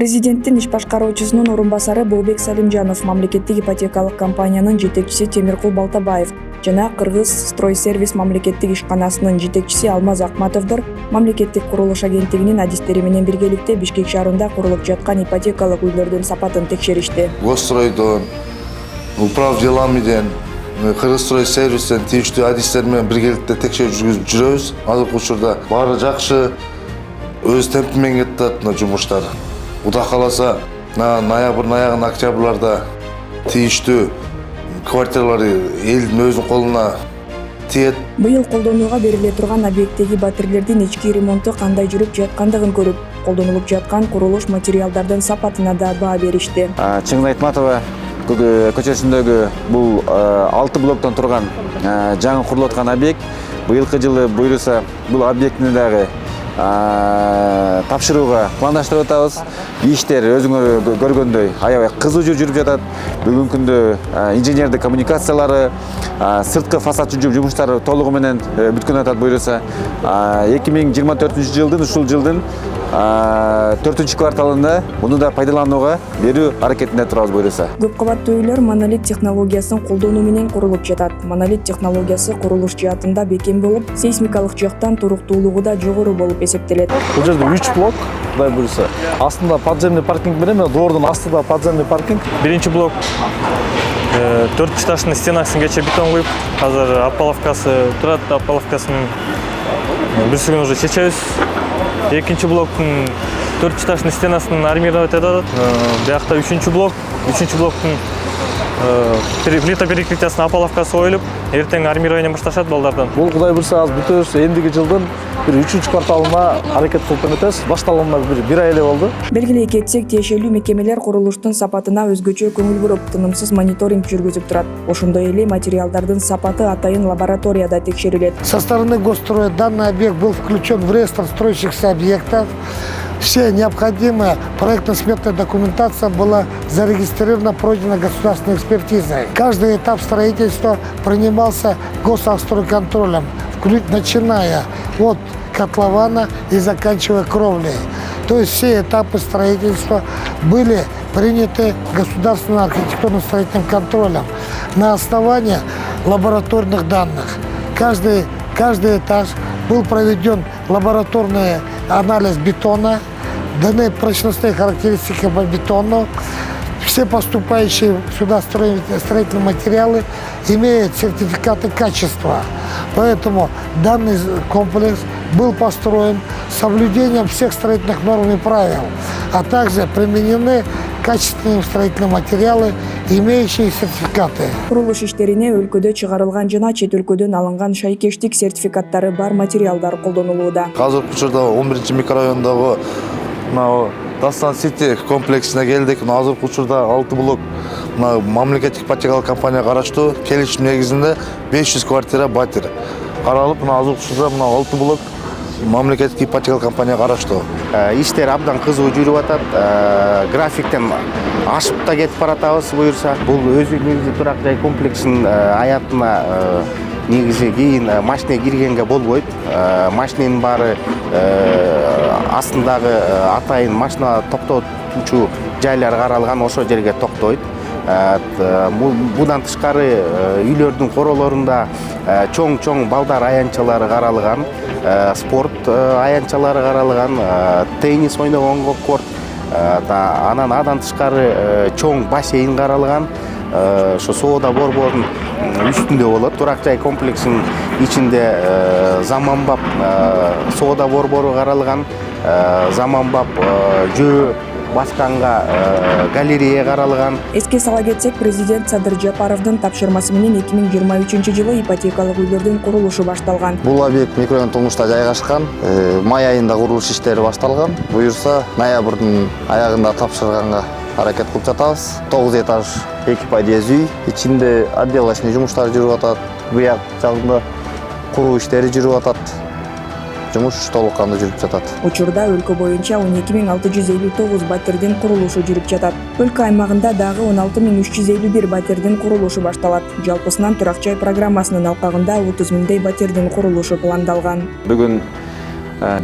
Президенттин иш башкаруучусунун орун басары Болбек Салимжанов, мамлекеттик ипотекалык компаниянын жетекчиси Темиркул Балтабаев жана Кыргыз Стройсервис мамлекеттик ишканасынын жетекчиси Алмаз Акматовдор мамлекеттик курулуш агенттигинин адистери менен биргеликте Бишкек шаарында курулуп жаткан ипотекалык үйлөрдүн сапатын текшеришти. Госстройдон, управ деламиден, Кыргыз Стройсервистен тийиштүү адистер менен биргеликте текшерүү жүргүзүп жүрөбүз. Азыркы учурда баары жакшы, өз темпи менен кетип атат жумуштар. Кудай кааласа, ноябрдын аягында, октябрларда тийиштүү квартиралар элдин өзүнүн колуна тиет. Быйыл колдонууга бериле турган объекттеги батирлердин ички ремонту кандай жүрүп жаткандыгын көрүп, колдонулуп жаткан курулуш материалдардын сапатына да баа беришти. Чыңгыз Айтматова көчөсүндөгү бул 6 блоктон турган жаңы курулуп аткан объект. Быйылкы жылы буйруса бул объектини дагы тапшырууга пландаштырып атабыз. Иштер өзүңөр көргөндөй аябай кызуу жүрүп жатат. Бүгүнкү күндө инженердик коммуникациялары, сырткы фасад жумуштары жумуштары толугу менен бүткөн атат буйруса. 2024 ушул жылдын 4 кварталында муну да пайдаланууга берүү аракетинде турабыз буйруса. Көп кабаттуу үйлөр монолит технологиясын колдонуу менен курулуп жатат. Монолит технологиясы курулуш жаатында бекем болуп, сейсмикалык жактан туруктуулугу да жогору болуп эсептелет. Бул жерде 3 блок, кудай буйруса. Астында подземный паркинг менен, доордун астында подземный паркинг. Биринчи блок 4 этаждын стенасын кече бетон куюп, азыр опаловкасы турат, опаловкасын бүрсүгүн уже чечебиз. Экинчи блоктун 4 этаждын стенасын армировать этет. Биякта 3-чү блоктун плита перекрытиясына опаловкасы коюлуп, эртең армирование башташат балдардан. Бул кудай буйруса аз бүтөбүз. Эндиги жылдын 3 кварталына аракет кылып эметебиз. Башталганына бир ай эле болду. Белгилей кетсек, тиешелүү мекемелер курулуштун сапатына өзгөчө көңүл буруп, тынымсыз мониторинг жүргүзүп турат. Ошондой эле материалдардын сапаты атайын лабораторияда текшерилет. Со стороны Госстроя данный объект был включен в реестр строящихся объектов. Все необходимая проектно-сметная документация была зарегистрирована, пройдена государственной экспертизой. Каждый этап строительства принимался госавстройконтролем, начиная от котлована и заканчивая кровлей. То есть все этапы строительства были приняты государственным архитектурно-строительным контролем на основании лабораторных данных. Каждый этаж был проведен лабораторный анализ бетона, даны прочностные характеристики по бетону. Все поступающие сюда строительные материалы имеют сертификаты качества. Поэтому данный комплекс был построен с соблюдением всех строительных норм и правил, а также применены качественные строительные материалы, имеющие сертификаты. Курулуш иштерине өлкөдө чыгарылган жана чет өлкөдөн алынган шайкештик сертификаттары бар материалдар колдонулууда. Азыркы учурда 11 микрорайондогу Дастан Сити комплексине келдик. Азыркы учурда 6 блок мамлекеттик ипотекалык компания караштуу. Келишим негизинде 500 квартира батир каралып, азыркы учурда 6 блок мамлекеттик ипотекалык компания караштуу. Иштер абдан кызуу жүрүп атат. Графиктен ашып да кетип баратабыз буюрса. Бул өзү негизи турак жай комплексинин аятына негизи кийин машина киргенге болбойт. Машинанын баары астындагы атайын машина токтотуучу жайлар каралган, ошол жерге токтойт. Будан тышкары үйлөрдүн королорунда чоң балдар аянтчалары каралган, спорт аянтчалары каралган, теннис ойногонго корт, андан тышкары чоң бассейн каралган. Ошо соода борборунун үстүндө болот. Турак жай комплексинин ичинде заманбап соода борбору каралган, заманбап жөө басканга галерея каралган. Эске сала кетсек, президент Садыр Жапаровдун тапшырмасы менен 2023-жылы ипотекалык үйлөрдүн курулушу башталган. Бул объект микрорайон Тумушта жайгашкан. Май айында курулуш иштери башталган. Буюрса, ноябрдын аягында тапшырганга аракет кылып жатабыз. 9 этаж, 2 подъезд үй, ичинде отделочный жумуштар жүрүп атат. Буяк жагында куруу иштери жүрүп атат. Жумуш толук кандуу жүрүп жатат. Учурда өлкө боюнча 12659 батирдин курулушу жүрүп жатат. Өлкө аймагында дагы 16351 батирдин курулушу башталат. Жалпысынан турак жай программасынын алкагында 30 миңдей батирдин курулушу пландалган. Бүгүн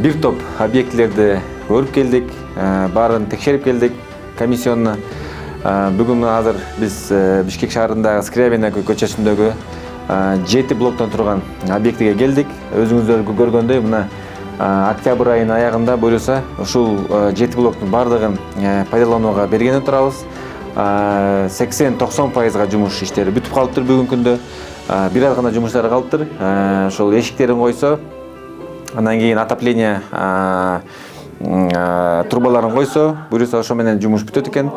бир топ объектилерди көрүп келдик. баарын текшерип келдик комиссионно. Бүгүн азыр биз Бишкек шаарындагы Скрябина көчөсүндөгү 7 блоктон турган объектиге келдик. Өзүңүздөр көргөндөй мына октябрь айынын аягында буюрса ушул 7 блоктун баардыгын пайдаланууга берген турабыз. 80-90% жумуш иштери бүтүп калыптыр бүгүнкү күндө. Бир аз гана жумуштары калыптыр. Ошол эшиктерин койсо, андан кийин отопление трубаларын койсо, буюрса ошо менен жумуш бүтөт экен.